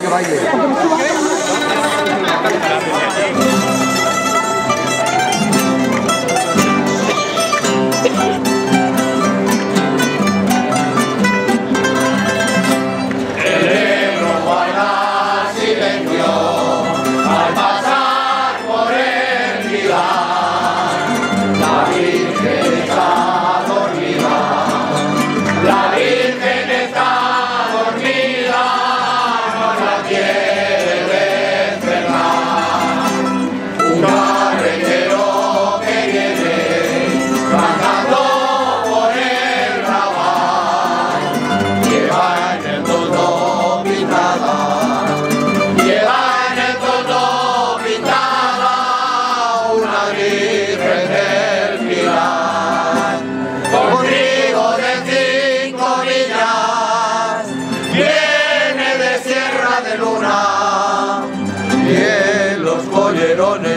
que baile.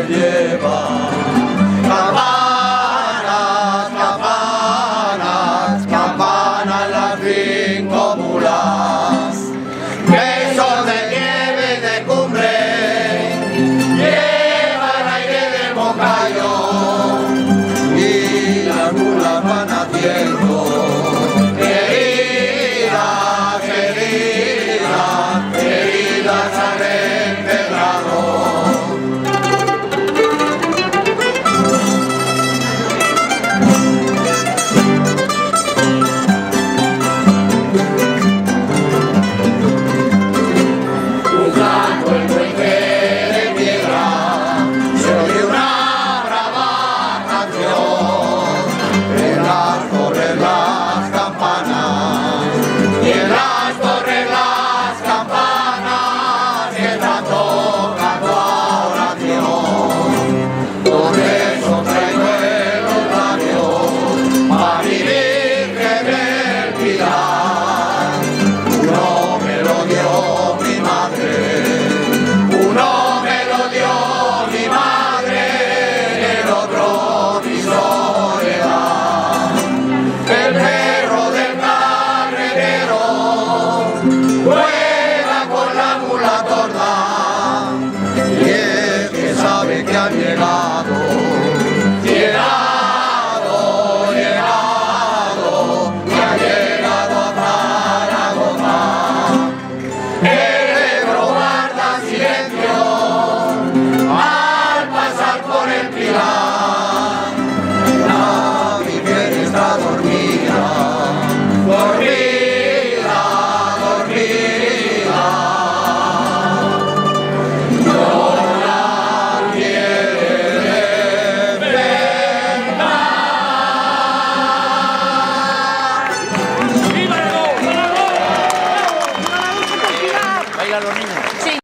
Lleva campanas, campanas, campanas las 5 mulas, que son de nieve y de cumbre, llevan aire de moncayo y las mulas van haciendo heridas, heridas, heridas al empedrado. Las campanas, y el rato